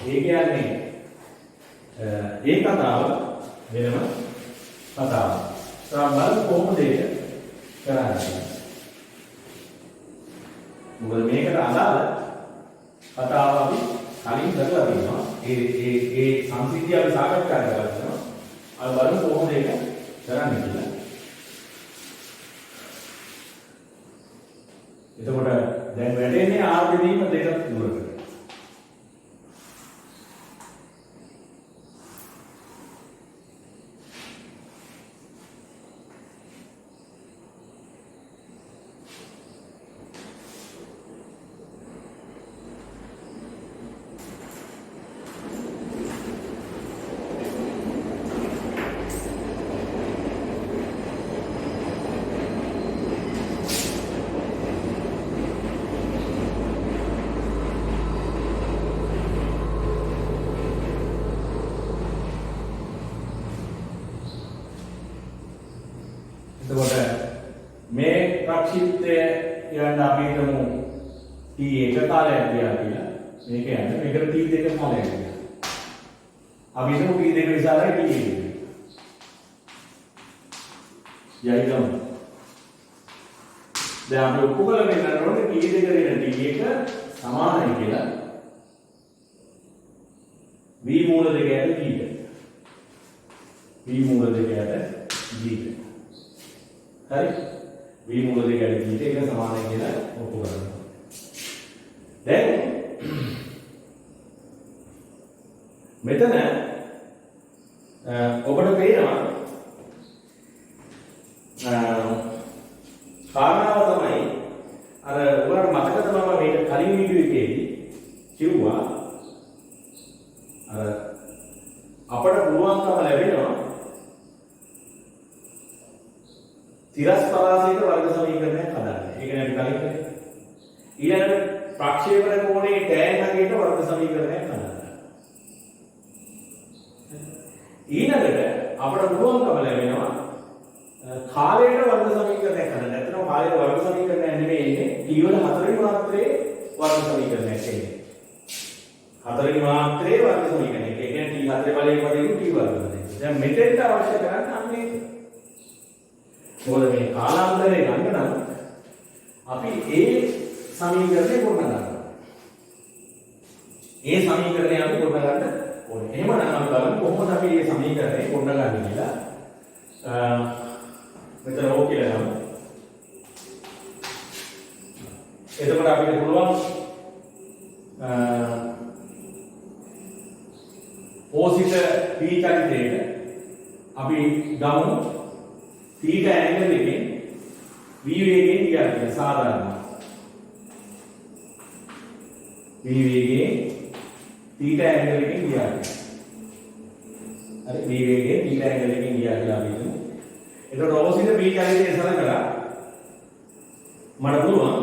ඒ කියන්නේ ඒ කතාව වෙනම කතාවක්. සමහර කොහොමද ඒක කරන්නේ? මොකද මේකට අදාළ කතාව අපි කලින් කරලා තියෙනවා. ඒ සංසිද්ධිය අපි සාකච්ඡා කරලා තියෙනවා. අපි බලමු කොහොමද ඒක කරන්නේ කියලා. එතකොට දැන් වැටෙන්නේ ආර් බෙදීම දෙක දුරකට. එතකොට මේ ප්‍රක්ෂිප්තය යන්න අපි හිතමු t1 කාලයක් ගියා කියලා. මේක යන්නේ මේකට t2 කාලයක් ගියා. අපි හිතමු t2 විසාරයි t1. යයිදම්. දැන් අපි ඔප්පු කරලා බලනකොට t2 දෙන t1 සමානයි කියලා. v මූල දෙකයට t. v මූල දෙකයට g. හරි v මූල දෙකයි g එක සමානයි කියලා ඔප්පු කරනවා. දැන් මෙතන ඔබට පේනවා අර ඔයාලට මතකද මම මේක කලින් වීඩියෝ එකේදී කිව්වා අර අපට පුළුවන්කම ලැබෙනවා තිරස් පරාසයක වර්ග සමීකරණයක් හදන්න. ඒක නේද කලින් කිව්වේ. ඊළඟට ප්‍රක්ෂේපණ කෝණයේ tan අගයට වර්ග සමීකරණයක් හදන්න. ඊළඟට අපට පුළුවන්කම ලැබෙනවා කාලයට වර්ග සමීකරණයක් හදන්න. නැත්නම් කාලයට වර්ග සමීකරණයක් නෙමෙයි එන්නේ t වල හතරවෙනි මාත්‍රයේ වර්ග සමීකරණයක් එන්නේ. හතරවෙනි මාත්‍රයේ වර්ග සමීකරණයක්. ඒ කියන්නේ t හතරේ බලයෙන් වදිනු t වර්ග වෙනවා. දැන් මෙතෙන්ට අවශ්‍ය කරන්නේ අන්නේ මොකද මේ කාලාන්තරය ගන්න නම් අපි ඒ සමීකරණය ගොඩනගනවා. ඒ සමීකරණය අපි ගොඩනගන්න ඕනේ. එහෙමනම් අපි බලමු කොහොමද අපි මේ සමීකරණය ගොඩනගන්නේ කියලා. මෙතන ඕක කියලා ගමු. එතකොට අපිට පුළුවන් ඕසිත p චලිතයට අපි ගමු θ ඇන්ගල් එකෙන් v වේගයෙන් ගියා කියලා සාධාරණ. v වේගයෙන් θ ඇන්ගල් එකෙන් ගියා. හරි v වේගයෙන් θ ඇන්ගල් එකෙන් ගියා කියලා අපි හිතමු. එතකොට ඕසිත p චලිතය සලකලා මට පුළුවන්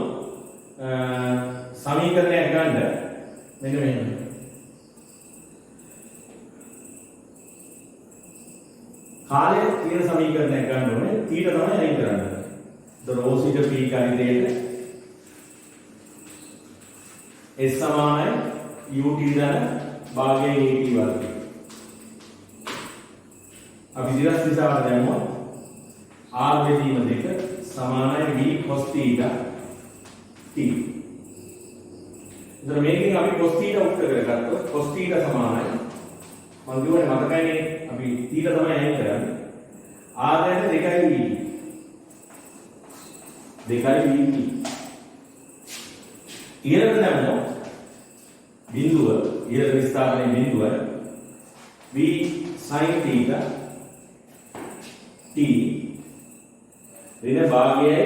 සමීකරණයක් ගන්න මෙන්න මෙහෙම. කාලය තියෙන සමීකරණයක් ගන්න ඕනේ. ඊට තමයි අයින් කරන්න. ඒතර ඕසිට p කණිතේට s සමානයි ut ධන භාගයෙන් at වර්ගය. අපි දිරස් දිශාවට දැම්මොත් r බෙදීම 2 සමානයි v cos θ t. ඒතර මේකෙන් අපි cos θ උත්තර කරගත්තොත් cos θ සමානයි මම කියවනේ මතකයිනේ අපි θ තමයි අයින් කරන්නේ. r දැන් 2යි v. 2යි v. ඊළඟට දැම්මොත් බිඳුව ඊළඟ විස්තරණයේ බිඳුව v sin θ t ඍණ භාගයයි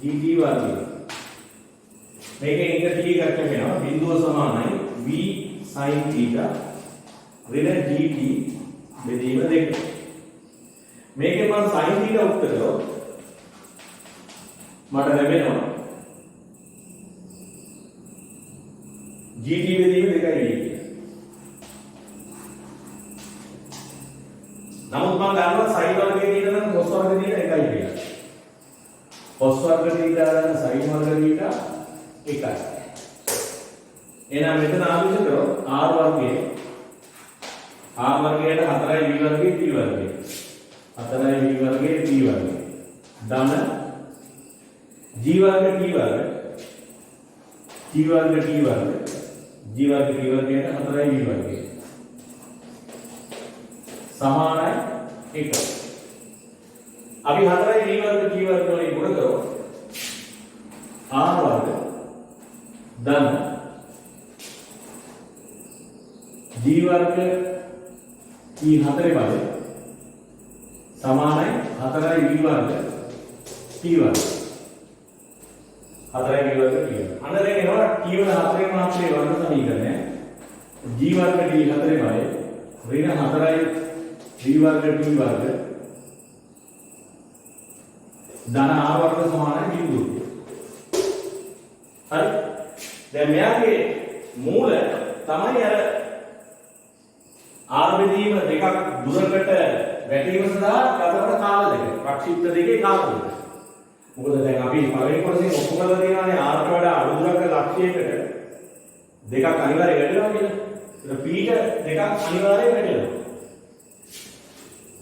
gt වර්ගය. මේකෙන් එක t එකක් වෙනවා. බිඳුව සමානයි v sin θ ඍණ gt බෙදීම 2. මේකෙන් මම sin θ උත්තර කරොත් මට ලැබෙනවා gt බෙදීම 2යි කියලා. නමුත් මම ගන්නවා sin වර්ගයේ තියෙන නම් cos වර්ගයේ තියෙන 1යි කියලා. cos වර්ගයේ තියෙන sin වර්ගයේ 1යි. එහෙනම් මෙතන ආවිෂ කරොත් r වර්ගයේ r වර්ගයට 4යි v වර්ගයේ t වර්ගය. 4යි v වර්ගයේ t වර්ගය. ධන g වර්ග t වර්ග t වර්ග t වර්ග g වර්ග t වර්ගයට 4යි v වර්ගය. සමානයි 1. අපි 4යි v වර්ග t වර්ග වලින් ගුණ කරොත් r වර්ග ධන g වර්ග t 4 බලය සමානයි 4යි v වර්ග t වර්ග. 4යි v වර්ග t වර්ග. අන්න දැන් එනවා t වල 4 මාත්‍රයේ වර්ග සමීකරණය. g වර්ග t 4 බලය ඍණ 4යි v වර්ග t වර්ග ධන r වර්ග සමානයි බිඳුව. හරි. දැන් මෙයාගේ මූල තමයි අර r බෙදීම දෙකක් දුරකට වැටීම සඳහා ගතවන කාල දෙක. ප්‍රක්ෂිප්ත දෙකේ කාල දෙක. මොකද දැන් අපි පළවෙනි කොටසෙන් ඔප්පු කරලා තියෙනවානේ r ට වඩා අඩු දුරක ලක්ෂයකට දෙකක් අනිවාර්යයෙන් වැටෙනවා කියලා. ඒක p ට දෙකක් අනිවාර්යයෙන් වැටෙනවා.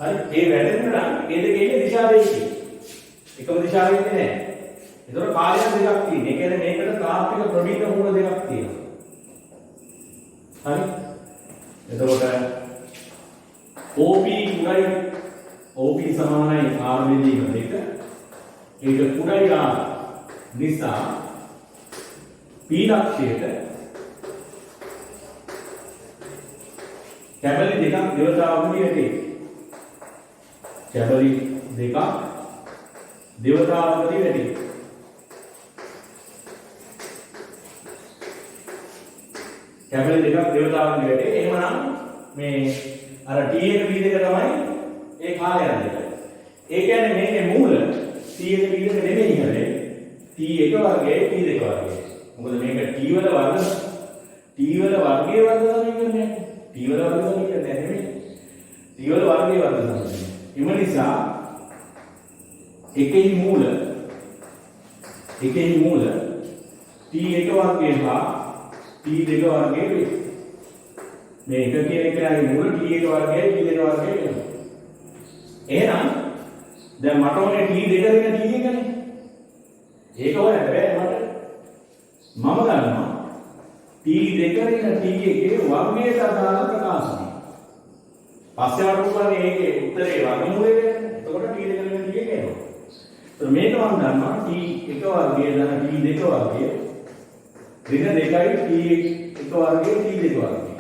හරි. ඒ වැටෙන්න නම් ඒ දෙකේ දිශාවෙන් එකම දිශාවෙන් ඉන්නේ නැහැ. ඒතර කාලයක් දෙකක් තියෙනවා. ඒ කියන්නේ මේකට තාත්වික ප්‍රමිත මූල දෙකක් තියෙනවා. හරි. එතකොට OP කුඩයි OP සමානයි R බෙදීම 2. ඒක කුඩයි R නිසා P ලක්ෂයට කැබලි දෙකක් දෙවතාවකදී ඇති. කැබලි දෙකක් දෙවතාවකදී ඇති. කැපිටල් දෙකක් දේවතාවුන් විදිහට. එහෙමනම් මේ අර T1 B2 තමයි ඒ කාලයන් දෙක. ඒ කියන්නේ මේකේ මූල T1 B2 නෙමෙයි හැබැයි T1 වර්ගයයි T2 වර්ගයයි. මොකද මේක T වල වර්ග වර්ගයේ වර්ග සමීකරණයක්. T වල වර්ග සමීකරණයක් නෙමෙයි. T වල වර්ගයේ වර්ග සමීකරණය. එම නිසා එකෙහි මූල T1 වර්ගය හා T2 වර්ගය වේ. මේ එක කියන එකේ මූල T1 වර්ගයයි T2 වර්ගයයි වෙනවා. එහෙනම් දැන් මට ඕනේ T2 වෙන T1 නේ. ඒක හොයන්න බෑ මට. මම ගන්නවා T2 වෙන T1 ගේ වර්ගයට අදාළ ප්‍රකාශනය. පස්සේ වඩ උපන්නේ ඒකේ උත්තරේ වර්ගමූලය වෙන්නේ. එතකොට T2 වෙන T1 එනවා. तो මේක මම දන්නවා T1 වර්ගය දන T2 වර්ගය ඍණ 2යි T1 වර්ගය T2 වර්ගය.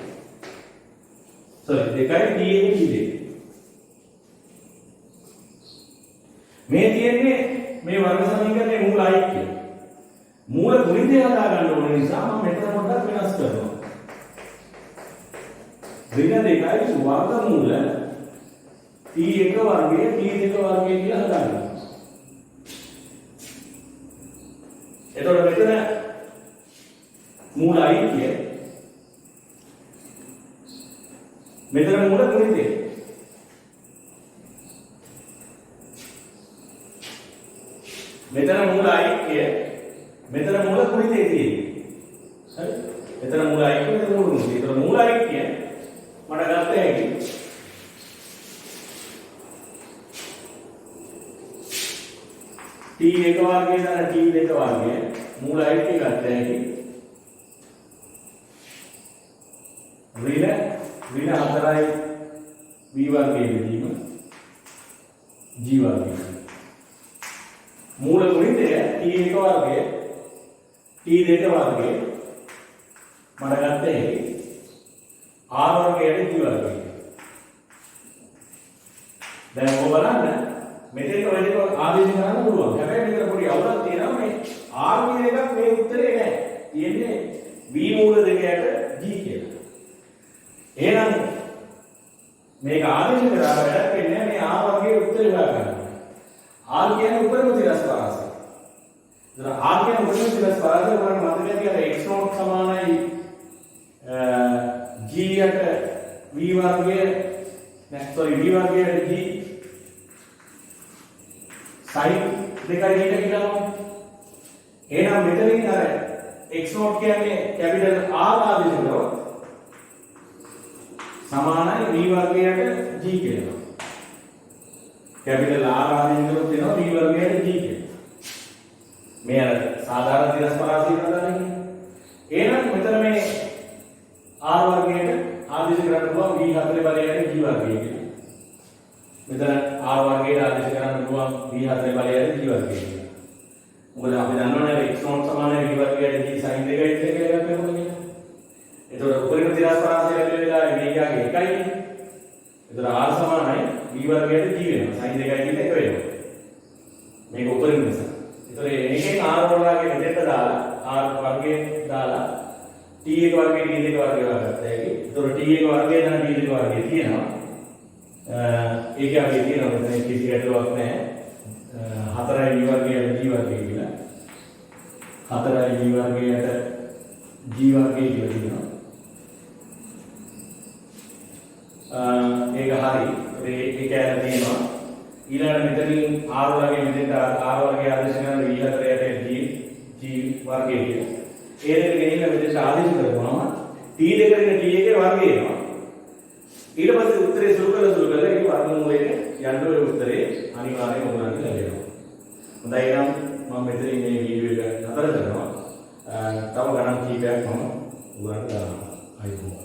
sorry 2යි T1 T2. මේ තියෙන්නේ මේ වර්ග සමීකරණයේ මූල ඓක්‍ය. මූල ගුණිතය හදා ගන්න ඕන නිසා මම මෙතන පොඩ්ඩක් වෙනස් කරනවා. ඍණ 2යි වර්ගමූල T1 වර්ගය T2 වර්ගය කියලා හදාගන්නවා. එතකොට මෙතන මූල ඓක්‍ය මෙතන මූල ගුණිතය. මෙතන මූල ඓක්‍ය මෙතන මූල ගුණිතය තියෙන්නේ. හරි? මෙතන මූල ඓක්‍ය මෙතන මූල ගුණිතය. ඒතර මූල ඓක්‍ය මට ගත්ත හැකි T1 වර්ගය දන T2 වර්ගය මූල ඓක්‍ය ගත්ත හැකි ඍණ 4යි B වර්ගයේ බෙදීම G වර්ගය. මූල ගුණිතය T1 වර්ගය T2 වර්ගය මට ගත්ත හැකි R වර්ගයට G වර්ගය. දැන් ඔබ බලන්න මෙතෙන් ඔය දෙක ආදේශ කරන්න පුළුවන්. හැබැයි මෙතන පොඩි අවුලක් තියෙනවා මේ R කියන එකක් මේ උත්තරේ නෑ. තියෙන්නේ B මූල දෙකයට G කියලා. එහෙනම් මේක ආදේශ කරලා වැඩක් වෙන්නේ මේ R වර්ගයේ උත්තරේ හොයාගන්න. R කියන්නේ උපරිම තිරස් පරාසය. එතන R කියන්නේ උපරිම තිරස් පරාසය වලට මතකයි කියලා x0 සමානයි G යට V වර්ගය sorry V වර්ගයට G sin දෙකයි දෙක කියලා. එහෙනම් මෙතනින් අර x0 කියන්නේ කැපිටල් R ආදේශ කරනවා සමානයි V වර්ගයට G කියලා. කැපිටල් R ආදේශ කරොත් වෙනවා V වර්ගයට G කියලා. මේ අර සාධාරණ තිරස් පරාසය කරන්නේ. එහෙනම් මෙතන මේ R වර්ගයට ආදේශ කරන්න පුළුවන් V 4 බලයට G වර්ගය කියලා. මෙතන R වර්ගයට ආදේශ කරන්න පුළුවන් V 4 බලයට G වර්ගය කියලා. මොකද අපි දන්නවනේ x0 සමානයි V වර්ගයට G sin 2යි කියලා එකක් වෙනවා කියලා. එතකොට උපරිම තිරස් පරාසය ලැබෙන වෙලාවේ මේකගේ එකයි. එතකොට R සමානයි V වර්ගයට G වෙනවා. sin 2යි කියලා එක වෙනවා. මේක උපරිම නිසා. එතකොට මේකෙන් R වර්ගයේ මෙතෙන්ට දාලා R වර්ගයේ දාලා T1 වර්ගයේ T2 වර්ගය වගත්තා හැකි. එතකොට T1 වර්ගය දන T2 වර්ගය තියෙනවා. ඒක අපි කියනවා මෙතන කිසි ගැටලුවක් නැහැ. 4යි V වර්ගයට G වර්ගය කියලා. 4යි V වර්ගයට G වර්ගය කියලා කියනවා. ඒක හරි. ඒක ඇර තියෙනවා. ඊළඟට මෙතනින් R වර්ගයේ මෙතෙන්ට R වර්ගය ආදේශ කරන V 4යට G වර්ගය කියලා. ඒ දෙක ගෙනියලා මෙතෙන්ට ආදේශ කරපුවාම T2 ගෙන T1 වර්ගය එනවා. ඊට පස්සේ උත්තරේ සුළු කරලා ඒක වර්ගමූලයට යන්න ඔය උත්තරේ අනිවාර්යයෙන්ම ඔයගොල්ලන්ට ලැබෙනවා. හොඳයි නම් මම මෙතනින් මේ වීඩියෝ එක නතර කරනවා. තව ගණන් කීපයක් මම ඔයගොල්ලන්ට දානවා. අයිබෝන්.